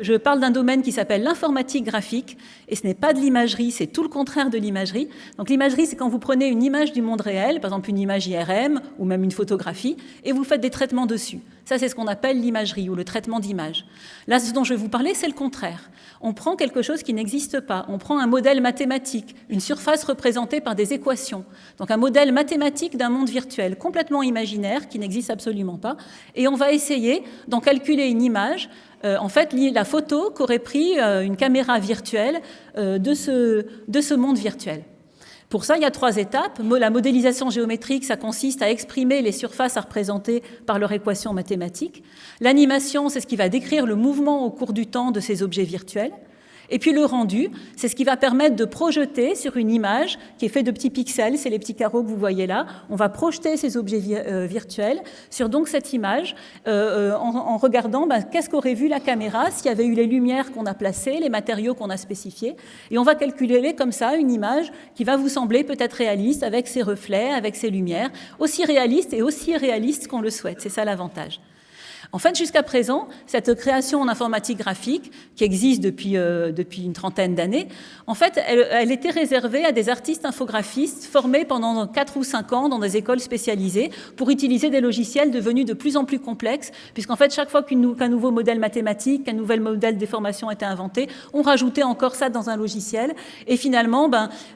je parle d'un domaine qui s'appelle l'informatique graphique, et ce n'est pas de l'imagerie, c'est tout le contraire de l'imagerie. Donc l'imagerie, c'est quand vous prenez une image du monde réel, par exemple une image IRM ou même une photographie, et vous faites des traitements dessus. Ça, c'est ce qu'on appelle l'imagerie ou le traitement d'image. Là, ce dont je vais vous parler, c'est le contraire. On prend quelque chose qui n'existe pas. On prend un modèle mathématique, une surface représentée par des équations. Donc un modèle mathématique d'un monde virtuel, complètement imaginaire, qui n'existe absolument pas. Et on va essayer d'en calculer une image, en fait, la photo qu'aurait pris une caméra virtuelle de ce monde virtuel. Pour ça, il y a 3 étapes. La modélisation géométrique, ça consiste à exprimer les surfaces à représenter par leur équation mathématique. L'animation, c'est ce qui va décrire le mouvement au cours du temps de ces objets virtuels. Et puis le rendu, c'est ce qui va permettre de projeter sur une image qui est faite de petits pixels, c'est les petits carreaux que vous voyez là. On va projeter ces objets virtuels sur donc cette image en regardant qu'est-ce qu'aurait vu la caméra s'il y avait eu les lumières qu'on a placées, les matériaux qu'on a spécifiés. Et on va calculer comme ça une image qui va vous sembler peut-être réaliste avec ses reflets, avec ses lumières, aussi réaliste et aussi irréaliste qu'on le souhaite. C'est ça l'avantage. En fait, jusqu'à présent, cette création en informatique graphique, qui existe depuis une trentaine d'années, en fait, elle était réservée à des artistes infographistes formés pendant 4 ou 5 ans dans des écoles spécialisées pour utiliser des logiciels devenus de plus en plus complexes, puisqu'en fait, chaque fois qu'un nouveau modèle mathématique, qu'un nouvel modèle de déformation était inventé, on rajoutait encore ça dans un logiciel. Et finalement,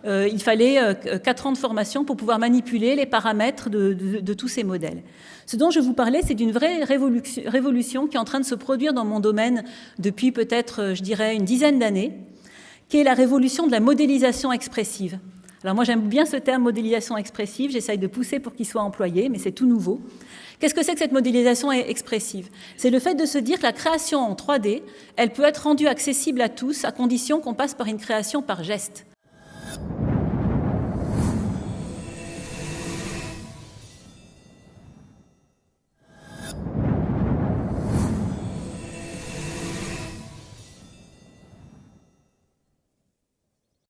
il fallait 4 ans de formation pour pouvoir manipuler les paramètres de tous ces modèles. Ce dont je vous parlais, c'est d'une vraie révolution qui est en train de se produire dans mon domaine depuis peut-être, je dirais, une dizaine d'années, qui est la révolution de la modélisation expressive. Alors moi, j'aime bien ce terme modélisation expressive, j'essaye de pousser pour qu'il soit employé, mais c'est tout nouveau. Qu'est-ce que c'est que cette modélisation expressive? C'est le fait de se dire que la création en 3D, elle peut être rendue accessible à tous à condition qu'on passe par une création par geste.